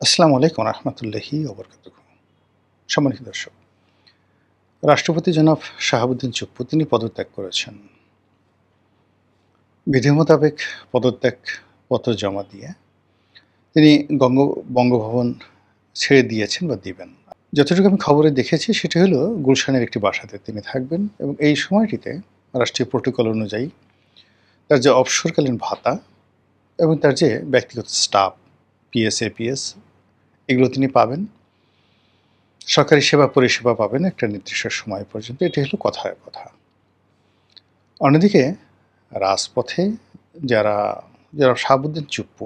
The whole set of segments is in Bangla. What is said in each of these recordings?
আসসালামু আলাইকুম রহমতুল্লাহি ওবরকাতুহু। সম্মানিত দর্শক, রাষ্ট্রপতি জনাব শাহাবুদ্দিন চুপ্পু তিনি পদত্যাগ করেছেন। বিধি মোতাবেক পদত্যাগ পত্র জমা দিয়ে তিনি বঙ্গভবন ছেড়ে দিয়েছেন বা দিবেন। যতটুকু আমি খবরে দেখেছি সেটা হলো গুলশানের একটি বাসাতে তিনি থাকবেন এবং এই সময়টিতে রাষ্ট্রীয় প্রোটোকল অনুযায়ী তার যে অবসরকালীন ভাতা এবং তার যে ব্যক্তিগত স্টাফ পিএস, এপিএস এগুলো তিনি পাবেন। সরকারি সেবা পরিষেবা পাবেন একটা নির্দিষ্ট সময় পর্যন্ত। এটি হলো কথায় কথা। অন্যদিকে রাজপথে যারা যারা শাহাবুদ্দিন চুপ্পু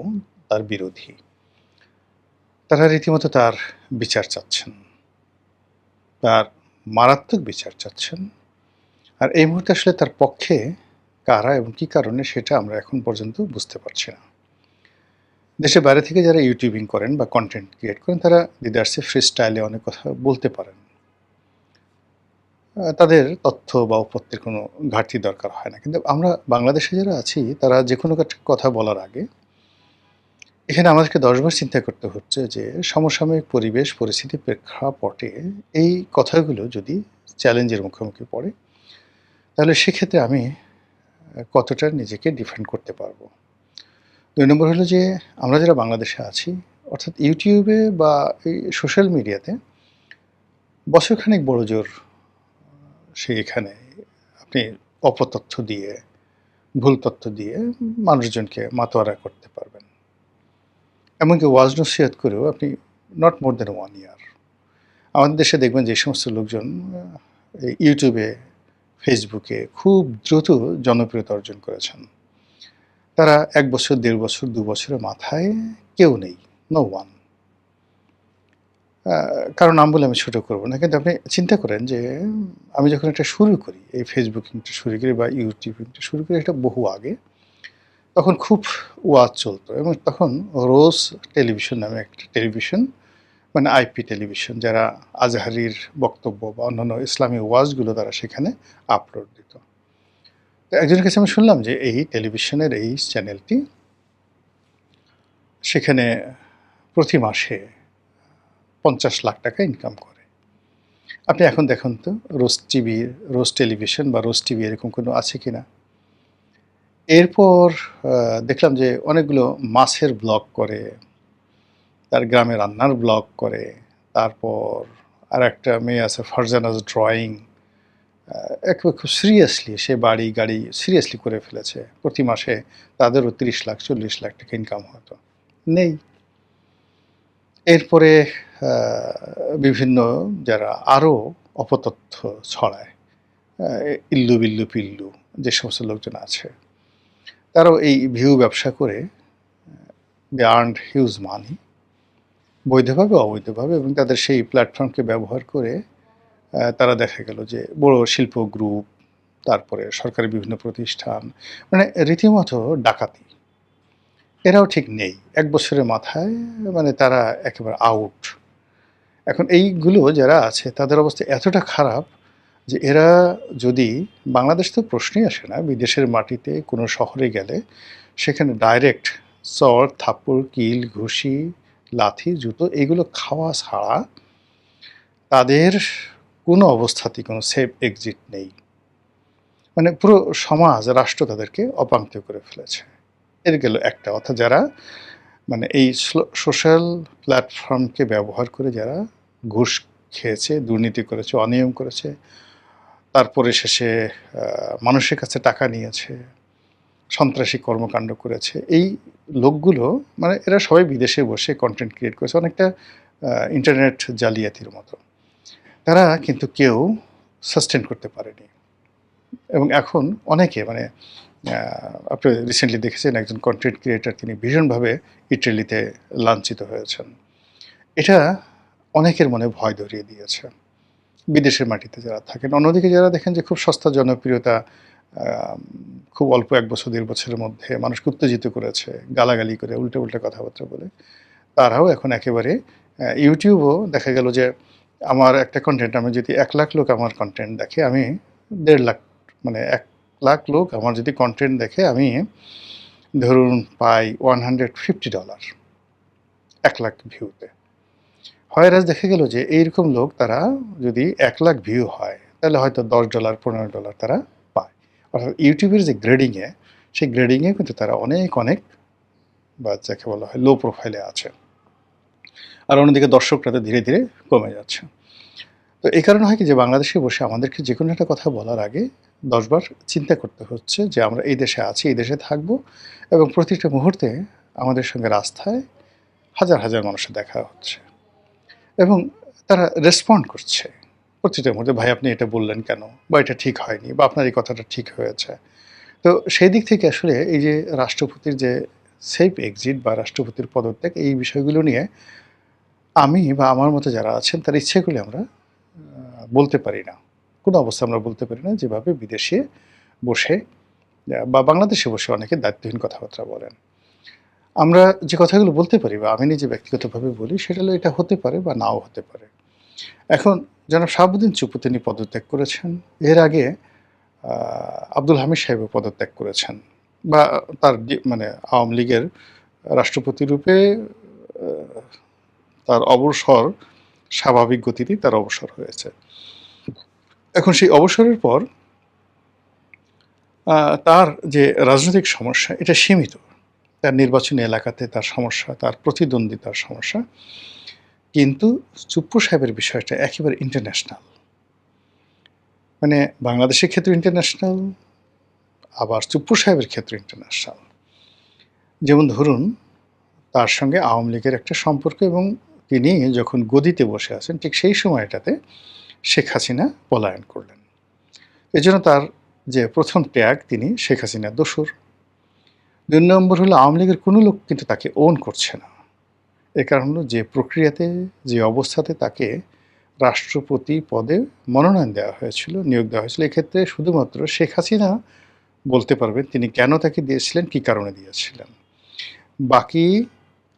তার বিরোধী, তারা রীতিমতো তার বিচার চাচ্ছেন। তার মারাত্মক বিচার চাচ্ছেন। আর এই মুহূর্তে আসলে তার পক্ষে কারা এবং কী কারণে সেটা আমরা এখন পর্যন্ত বুঝতে পারছি না। দেশের বাইরে থেকে যারা ইউটিউবিং করেন বা কন্টেন্ট ক্রিয়েট করেন তারা দিদার্সে ফ্রি স্টাইলে অনেক কথা বলতে পারেন। তাদের তথ্য বা উপত্যের কোনো ঘাটতি দরকার হয় না। কিন্তু আমরা বাংলাদেশে যারা আছি তারা যেকোনো কথা বলার আগে এখানে আমাদেরকে ১০ বার চিন্তা করতে হচ্ছে যে সমসাময়িক পরিবেশ পরিস্থিতির প্রেক্ষাপটে এই কথাগুলো যদি চ্যালেঞ্জের মুখোমুখি পড়ে, তাহলে সেক্ষেত্রে আমি কতটা নিজেকে ডিফেন্ড করতে পারবো। ২ নম্বর হলো যে আমরা যারা বাংলাদেশে আছি, অর্থাৎ ইউটিউবে বা এই সোশ্যাল মিডিয়াতে বছরখানেক বড়জোর সেইখানে আপনি অপতথ্য দিয়ে, ভুল তথ্য দিয়ে মানুষজনকে মাতোয়ারা করতে পারবেন। এমনকি ওয়াজ নসিহত করেও আপনি নট মোর দ্যান 1 ইয়ার। আমাদের দেশে দেখবেন যে সমস্ত লোকজন এই ইউটিউবে, ফেসবুকে খুব দ্রুত জনপ্রিয়তা অর্জন করেছেন। তারা ১ বছর, ১.৫ বছর, ২ বছরের মাথায় কেউ নেই, নো ওয়ান। কারো নাম বলে আমি ছোট করব না। কিন্তু আপনি চিন্তা করেন যে আমি যখন এটা শুরু করি, এই ফেসবুকিংটা শুরু করি বা ইউটিউবিংটা শুরু করি এটা বহু আগে। তখন খুব ওয়াজ চলতো এবং তখন রোজ টেলিভিশন নামে একটা টেলিভিশন, মানে আইপি টেলিভিশন, যারা আজহারির বক্তব্য বা অন্যান্য ইসলামী ওয়াজগুলো তারা সেখানে আপলোড দিত। তো একজনের কাছে আমি শুনলাম যে এই টেলিভিশনের এই চ্যানেলটি সেখানে প্রতি মাসে ৫০ লাখ টাকা ইনকাম করে। আপনি এখন দেখুন তো রোজ টেলিভিশন বা রোজ টিভি এরকম কোনো আছে কিনা? এরপর দেখলাম যে অনেকগুলো মাছের ব্লগ করে, তার গ্রামে রান্নার ব্লগ করে। তারপর আরেকটা মেয়ে আছে ফারজানাজ ড্রয়িং। একেবারে খুব সিরিয়াসলি সে বাড়ি গাড়ি সিরিয়াসলি করে ফেলেছে। প্রতি মাসে তাদেরও ৩০ লাখ ৪০ লাখ টাকা ইনকাম হতো। নেই। এরপরে আ বিভিন্ন যারা আরও অপতথ্য ছড়ায়, আ ইল্লু বিল্লু পিল্লু যে সমস্ত লোকজন আছে, তারাও এই ভিউ ব্যবসা করে দে আর্নড হিউজ মানি বৈধভাবে অবৈধভাবে, এবং তাদের সেই প্ল্যাটফর্মকে ব্যবহার করে তারা দেখা গেল যে বড় শিল্প গ্রুপ, তারপরে সরকারি বিভিন্ন প্রতিষ্ঠান, মানে রীতিমতো ডাকাতি। এরাও ঠিক নেই। ১ বছরের মাথায় মানে তারা একেবারে আউট। এখন এইগুলো যারা আছে তাদের অবস্থা এতটা খারাপ যে এরা যদি, বাংলাদেশ তো প্রশ্নই আসে না, বিদেশের মাটিতে কোনো শহরে গেলে সেখানে ডাইরেক্ট চড়, থাপ্পড়, কিল, ঘুষি, লাথি, জুতো এগুলো খাওয়া ছাড়া তাদের কোনো অবস্থাতেই কোনো সেফ এক্সিট নেই। মানে পুরো সমাজ, রাষ্ট্র তাদেরকে অপাঙ্ক্তেয় করে ফেলেছে। এর গেল একটা। অর্থাৎ যারা মানে এই সোশ্যাল প্ল্যাটফর্মকে ব্যবহার করে যারা ঘুষ খেয়েছে, দুর্নীতি করেছে, অনিয়ম করেছে, তারপরে শেষে মানুষের কাছে টাকা নিয়েছে, সন্ত্রাসী কর্মকাণ্ড করেছে। এই লোকগুলো মানে এরা সবাই বিদেশে বসে কনটেন্ট ক্রিয়েট করেছে, অনেকটা ইন্টারনেট জালিয়াতির মতো। তারা কিন্তু কেউ সাস্টেন করতে পারেনি। এবং এখন অনেকে মানে আপনি রিসেন্টলি দেখেছেন একজন কনটেন্ট ক্রিয়েটর তিনি ভীষণভাবে ইটালিতে লাঞ্ছিত হয়েছেন। এটা অনেকের মনে ভয় ধরিয়ে দিয়েছে, বিদেশের মাটিতে যারা থাকেন। অন্যদিকে যারা দেখেন যে খুব সস্তা জনপ্রিয়তা, খুব অল্প ১ বছর ১.৫ বছরের মধ্যে মানুষকে উত্তেজিত করেছে, গালাগালি করে উল্টে উল্টে কথাবার্তা বলে, তারাও এখন একেবারে ইউটিউবও দেখা গেল যে আমার একটা কনটেন্ট, আমি যদি ১ লাখ লোক আমার কনটেন্ট দেখে, আমি ১.৫ লাখ, মানে ১ লাখ লোক আমার যদি কনটেন্ট দেখে, আমি ধরুন পাই $150। 1,00,000 ভিউতে। হয়রাজ দেখা গেল যে এইরকম লোক তারা যদি 1,00,000 ভিউ হয় তাহলে হয়তো $10 $15 তারা পায়। অর্থাৎ ইউটিউবের যে গ্রেডিংয়ে সেই গ্রেডিংয়ে কিন্তু তারা অনেক অনেক বা যাকে বলা হয় লো প্রোফাইলে আছে। আর অন্যদিকে দর্শকরা তো ধীরে ধীরে কমে যাচ্ছে। তো এই কারণে হয় কি যে বাংলাদেশে বসে আমাদেরকে যে কোনো একটা কথা বলার আগে ১০ বার চিন্তা করতে হচ্ছে যে আমরা এই দেশে আছি, এই দেশে থাকবো এবং প্রতিটা মুহূর্তে আমাদের সঙ্গে রাস্তায় হাজার হাজার মানুষের দেখা হচ্ছে এবং তারা রেসপন্ড করছে প্রতিটা মুহূর্তে, ভাই আপনি এটা বললেন কেন, বা এটা ঠিক হয়নি, বা আপনার এই কথাটা ঠিক হয়েছে। তো সেই দিক থেকে আসলে এই যে রাষ্ট্রপতির যে সেফ এক্সিট বা রাষ্ট্রপতির পদত্যাগ, এই বিষয়গুলো নিয়ে আমি বা আমার মতো যারা আছেন তার ইচ্ছে করলে আমরা বলতে পারি না, কোনো অবস্থা আমরা বলতে পারি না যেভাবে বিদেশে বসে বা বাংলাদেশে বসে অনেকে দায়িত্বহীন কথাবার্তা বলেন। আমরা যে কথাগুলো বলতে পারি বা আমি নিজে ব্যক্তিগতভাবে বলি সেটা হলো এটা হতে পারে বা নাও হতে পারে। এখন জনাব শাহাবুদ্দিন চুপ্পু তিনি পদত্যাগ করেছেন। এর আগে আব্দুল হামিদ সাহেবও পদত্যাগ করেছেন বা তার মানে আওয়ামী লীগের রাষ্ট্রপতি রূপে তার অবসর স্বাভাবিক গতিতেই তার অবসর হয়েছে। এখন সেই অবসরের পর তার যে রাজনৈতিক সমস্যা এটা সীমিত। তার নির্বাচনী এলাকাতে তার সমস্যা, তার প্রতিদ্বন্দ্বিতার সমস্যা। কিন্তু চুপ্পু সাহেবের বিষয়টা একেবারে ইন্টারন্যাশনাল। মানে বাংলাদেশের ক্ষেত্রে ইন্টারন্যাশনাল, আবার চুপ্পু সাহেবের ক্ষেত্রে ইন্টারন্যাশনাল। যেমন ধরুন তার সঙ্গে আওয়ামী লীগের একটা সম্পর্ক এবং তিনি যখন গদিতে বসে আছেন ঠিক সেই সময়টাতে শেখ হাসিনা পলায়ন করলেন। এজন্য তার যে প্রথম ট্যাগ তিনি শেখ হাসিনার দোসর। ২ নম্বর হলো আওয়ামী লীগের কোনো লোক কিন্তু তাকে ওন করছে না। এর কারণ হলো যে প্রক্রিয়াতে যে অবস্থাতে তাকে রাষ্ট্রপতি পদে মনোনয়ন দেওয়া হয়েছিল, নিয়োগ দেওয়া হয়েছিল, এক্ষেত্রে শুধুমাত্র শেখ হাসিনা বলতে পারবেন তিনি কেন তাকে দিয়েছিলেন, কী কারণে দিয়েছিলেন। বাকি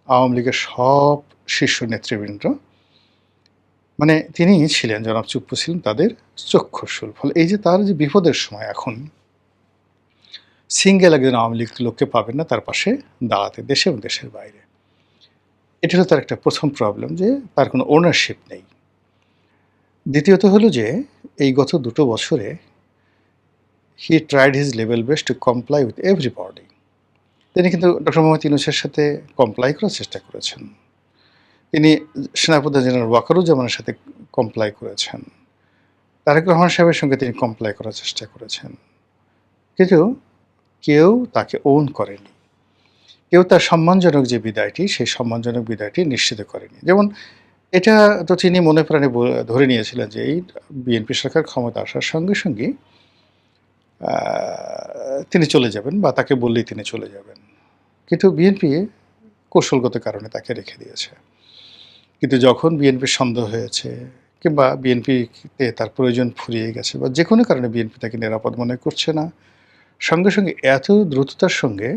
আওয়ামী লীগের সব শীর্ষ নেতৃবৃন্দ মানে তিনিই ছিলেন, জনাব চুপ্পু ছিলেন তাদের চক্ষুশূল। ফলে এই যে তার যে বিপদের সময় এখন সিঙ্গেল একজন আওয়ামী লীগ লোককে পাবেন না তার পাশে দাঁড়াতে দেশে এবং দেশের বাইরে। এটা হলো তার একটা প্রথম প্রবলেম যে তার কোনো ওনারশিপ নেই। দ্বিতীয়ত হলো যে এই গত ২ বছরে he tried his level best to comply with everybody. তিনি কিন্তু ডক্টর মোহাম্মদ ইউনূসের সাথে কমপ্লাই করার চেষ্টা করেছেন। তিনি সেনাপ্রধান জেনারেল ওয়াকারুজ্জামানের সাথে কমপ্লাই করেছেন। তারেক রহমান সাহেবের সঙ্গে তিনি কমপ্লাই করার চেষ্টা করেছেন। কিন্তু কেউ তাকে ওন করেনি। কেউ তার সম্মানজনক যে বিদায়টি, সেই সম্মানজনক বিদায়টি নিশ্চিত করেনি। যেমন এটা তো তিনি মনে প্রাণে ধরে নিয়েছিলেন যে এই বিএনপি সরকার ক্ষমতা আসার সঙ্গে সঙ্গেই তিনি চলে যাবেন বা তাকে বললেই তিনি চলে যাবেন। কিন্তু বিএনপি কৌশলগত কারণে তাকে রেখে দিয়েছে। কিন্তু যখন বিএনপির সন্দেহ হয়েছে কিংবা বিএনপিতে তার প্রয়োজন ফুরিয়ে গেছে বা যে কোনো কারণে বিএনপি তাকে নিরাপদ মনে করছে না, সঙ্গে সঙ্গে এত দ্রুততার সঙ্গে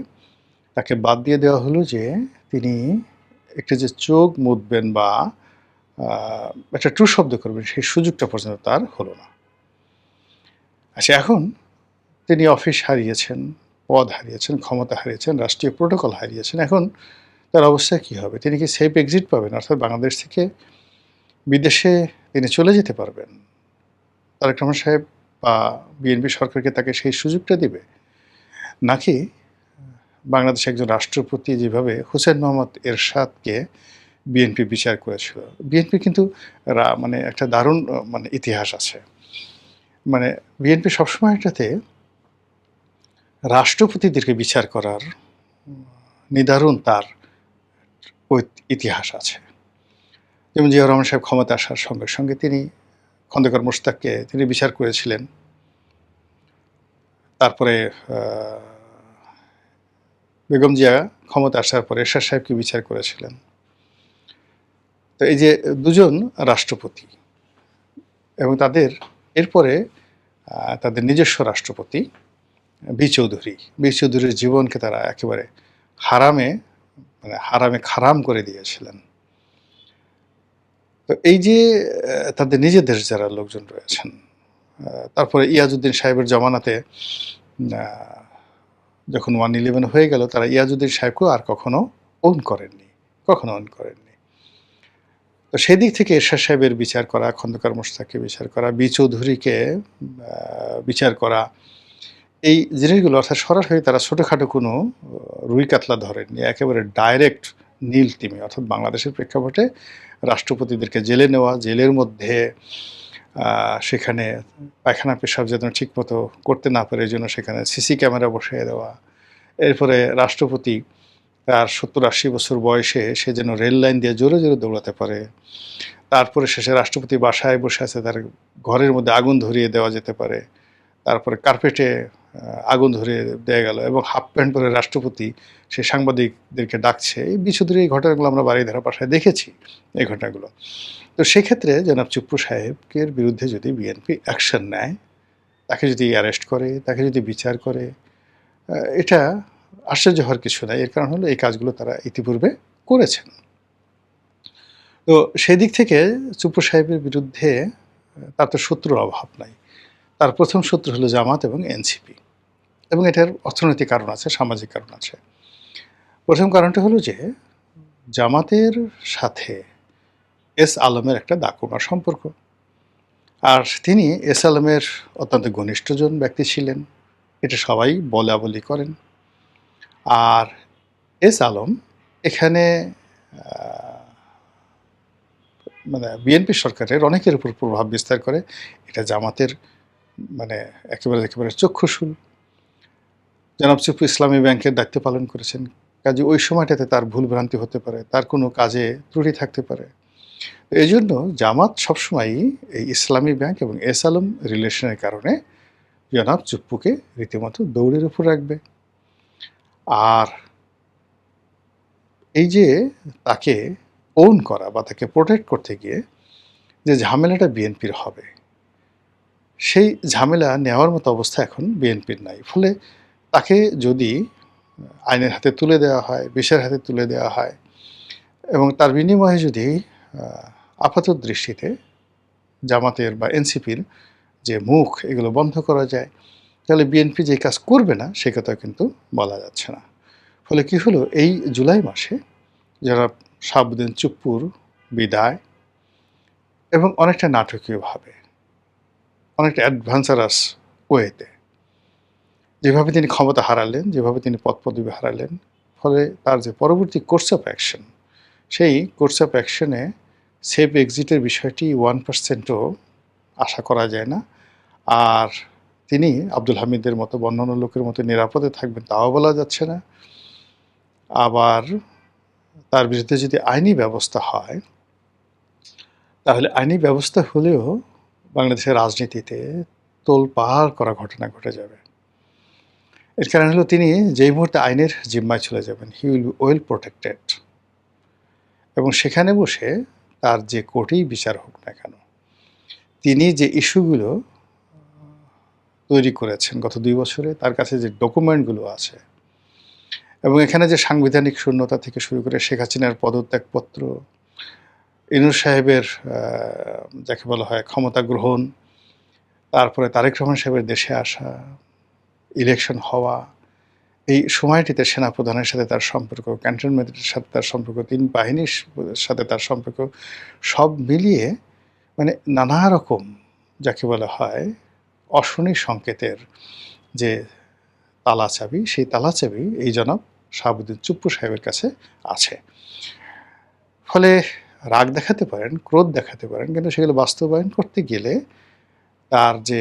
তাকে বাদ দিয়ে দেওয়া হলো যে তিনি একটু যে চোখ মুদবেন বা একটা ট্রু শব্দ করবেন সেই সুযোগটা পর্যন্ত তার হলো না। আচ্ছা, এখন তিনি অফিস হারিয়েছেন, পদ হারিয়েছেন, ক্ষমতা হারিয়েছেন, রাষ্ট্রীয় প্রোটোকল হারিয়েছেন। এখন তার অবস্থা কী হবে? তিনি কি সেফ এক্সিট পাবেন? অর্থাৎ বাংলাদেশ থেকে বিদেশে তিনি চলে যেতে পারবেন? তারেক রহমান সাহেব বা বিএনপি সরকারকে তাকে সেই সুযোগটা দিবে? নাকি বাংলাদেশে একজন রাষ্ট্রপতি যেভাবে হোসেন মোহাম্মদ এরশাদকে বিএনপি বিচার করেছিল। বিএনপি কিন্তু মানে একটা দারুণ মানে ইতিহাস আছে। মানে বিএনপি সবসময় এটাতে রাষ্ট্রপতিদেরকে বিচার করার নিদারুণ তার ইতিহাস আছে। যেমন জিয়াউর রহমান সাহেব ক্ষমতা আসার সঙ্গে সঙ্গে তিনি খন্দকার মোশতাককে তিনি বিচার করেছিলেন। তারপরে বেগম জিয়া ক্ষমতা আসার পরে এরশাদ সাহেবকে বিচার করেছিলেন। তো এই যে দুজন রাষ্ট্রপতি এবং তাদের এরপরে তাদের নিজস্ব রাষ্ট্রপতি বি চৌধুরীর জীবনকে তারা একেবারে হারামে খারাম করে দিয়েছিলেন। তো এই যে তাদের নিজেদের যারা লোকজন রয়েছেন, তারপরে ইয়াজউদ্দিন সাহেবের জমানাতে যখন 1/11 হয়ে গেল তারা ইয়াজউদ্দিন সাহেবকেও আর কখনো ওন করেননি। কখনো অন করেননি। তো সেদিক থেকে এরশাদ সাহেবের বিচার করা, খন্দকার মোশতাককে বিচার করা, বি চৌধুরীকে বিচার করা, এই জিনিসগুলো অর্থাৎ সরাসরি তারা ছোটখাটো কোনো রুই কাতলা ধরেননি। একেবারে ডাইরেক্ট নীল তিমি অর্থাৎ বাংলাদেশের প্রেক্ষাপটে রাষ্ট্রপতিদেরকে জেলে নেওয়া, জেলের মধ্যে সেখানে পায়খানা পেশাব যেন ঠিকমতো করতে না পারে এজন্য সেখানে সিসি ক্যামেরা বসিয়ে দেওয়া। এরপরে রাষ্ট্রপতি তার ৭০-৮০ বছর বয়সে সে যেন রেল লাইন দিয়ে জোরে জোরে দৌড়াতে পারে। তারপরে শেষে রাষ্ট্রপতি বাসায় বসে আছে, তার ঘরের মধ্যে আগুন ধরিয়ে দেওয়া যেতে পারে। তারপরে কার্পেটে আগুন ধরিয়ে দেয়া গেল এবং হাফ প্যান্ট পরে রাষ্ট্রপতি সে সাংবাদিকদেরকে ডাকছে। এই বিশুদ্ধ এই ঘটনাগুলো আমরা বারিধারা বাসায় দেখেছি এই ঘটনাগুলো। তো সেক্ষেত্রে জনাব চুপ্পু সাহেবের বিরুদ্ধে যদি বিএনপি অ্যাকশন নেয়, তাকে যদি অ্যারেস্ট করে, তাকে যদি বিচার করে, এটা আশ্চর্য হওয়ার কিছু নাই। এর কারণ হলো এই কাজগুলো তারা ইতিপূর্বে করেছেন। তো সেই দিক থেকে চুপ্পু সাহেবের বিরুদ্ধে তার তো শত্রুর অভাব নাই। তার প্রথম শত্রু হলো জামাত এবং এনসিপি, এবং এটার অর্থনৈতিক কারণ আছে, সামাজিক কারণ আছে। প্রথম কারণটা হলো যে জামাতের সাথে এস আলমের একটা দাকুমা সম্পর্ক, আর তিনি এস আলমের অত্যন্ত ঘনিষ্ঠজন ব্যক্তি ছিলেন, এটা সবাই বলা বলি করেন। আর এস আলম এখানে মানে বিএনপি সরকারের অনেকের উপর প্রভাব বিস্তার করে। এটা জামাতের মানে একেবারে চক্ষুশূল। জনাব চুপ্পু ইসলামী ব্যাংকের দায়িত্ব পালন করেছেন, কাজে ওই সময়টাতে তার ভুলভ্রান্তি হতে পারে, তার কোনো কাজে ত্রুটি থাকতে পারে। এই জন্য জামাত সবসময়ই এই ইসলামী ব্যাংক এবং এস আলম রিলেশনের কারণে জনাব চুপ্পুকে রীতিমতো দৌড়ের উপর রাখবে। আর এই যে তাকে ওন করা বা তাকে প্রোটেক্ট করতে গিয়ে যে ঝামেলাটা বিএনপির হবে, সেই ঝামেলা নেওয়ার মতো অবস্থা এখন বিএনপির নাই। ফলে তাকে যদি আইনের হাতে তুলে দেওয়া হয়, বিচারের হাতে তুলে দেওয়া হয়, এবং তার বিনিময়ে যদি আপাত দৃষ্টিতে জামাতের বা এনসিপির যে মুখ এগুলো বন্ধ করা যায়, তাহলে বিএনপি যে কাজ করবে না সে কথা কিন্তু বলা যাচ্ছে না। ফলে কি হলো, এই জুলাই মাসে যারা শাহাবুদ্দিন চুপ্পুর বিদায় এবং অনেকটা নাটকীয়ভাবে, অনেকটা অ্যাডভান্সারাস ওয়েতে যেভাবে তিনি ক্ষমতা হারালেন, যেভাবে তিনি পদপদবি হারালেন, ফলে তার যে পরবর্তী কোর্স অফ অ্যাকশন, সেই কোর্স অফ অ্যাকশনে সেফ এক্সিটের বিষয়টি 1%ও আশা করা যায় না। আর তিনি আব্দুল হামিদের মতো অন্যান্য লোকের মতো নিরাপদে থাকবেন তাও বলা যাচ্ছে না। আবার তার বিরুদ্ধে যদি আইনি ব্যবস্থা হয়, তাহলে আইনি ব্যবস্থা হলেও বাংলাদেশের রাজনীতিতে তোলপাড় করা ঘটনা ঘটে যাবে। এর কারণ হলো তিনি যেই মুহূর্তে আইনের জিম্মায় চলে যাবেন, he will be well protected, এবং সেখানে বসে তার যে কোর্টেই বিচার হোক না কেন, তিনি যে ইস্যুগুলো তৈরি করেছেন গত 2 বছরে, তার কাছে যে ডকুমেন্টগুলো আছে, এবং এখানে যে সাংবিধানিক শূন্যতা থেকে শুরু করে শেখ হাসিনার পদত্যাগপত্র, ইউনূস সাহেবের যাকে বলা হয় ক্ষমতা গ্রহণ, তারপরে তারেক রহমান সাহেবের দেশে আসা, ইলেকশন হওয়া, এই সময়টিতে সেনাপ্রধানের সাথে তার সম্পর্ক, ক্যান্টনমেন্টের সাথে তার সম্পর্ক, 3 বাহিনীর সাথে তার সম্পর্ক, সব মিলিয়ে মানে নানা রকম যাকে বলা হয় অশনি সংকেতের যে তালাচাবি, সেই তালাচাবি এই জনাব শাহাবুদ্দিন চুপ্পু সাহেবের কাছে আছে। ফলে রাগ দেখাতে পারেন, ক্রোধ দেখাতে পারেন, কিন্তু সেগুলো বাস্তবায়ন করতে গেলে তার যে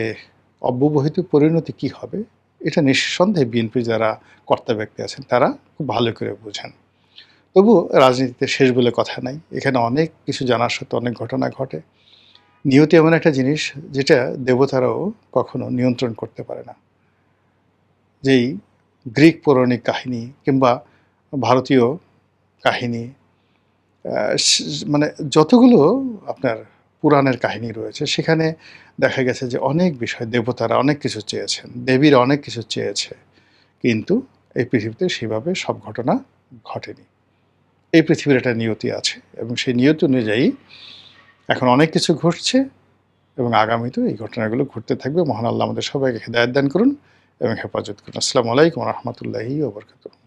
অব্যবহিত পরিণতি কী হবে, এটা নিঃসন্দেহে বিএনপি যারা কর্তা ব্যক্তি আছেন তারা খুব ভালো করে বোঝেন। তবু রাজনীতিতে শেষ বলে কথা নাই, এখানে অনেক কিছু জানার সাথে অনেক ঘটনা ঘটে। নিয়তি এমন একটা জিনিস যেটা দেবতারাও কখনো নিয়ন্ত্রণ করতে পারে না। যেই গ্রিক পৌরাণিক কাহিনী কিংবা ভারতীয় কাহিনী, মানে যতগুলো আপনার পুরাণের কাহিনী রয়েছে, সেখানে দেখা গেছে যে অনেক বিষয় দেবতারা অনেক কিছু চেয়েছেন, দেবীরা অনেক কিছু চেয়েছে, কিন্তু এই পৃথিবীতে সেভাবে সব ঘটনা ঘটেনি। এই পৃথিবীর একটা নিয়তি আছে, এবং সেই নিয়তি অনুযায়ী এখন অনেক কিছু ঘটছে, এবং আগামীতেও এই ঘটনাগুলো ঘটতে থাকবে। মহান আল্লাহ আমাদের সবাইকে হেদায়েত দান করুন এবং হেফাজত করুন। আসসালামু আলাইকুম ওয়া রাহমাতুল্লাহি ওয়া বারাকাতুহু।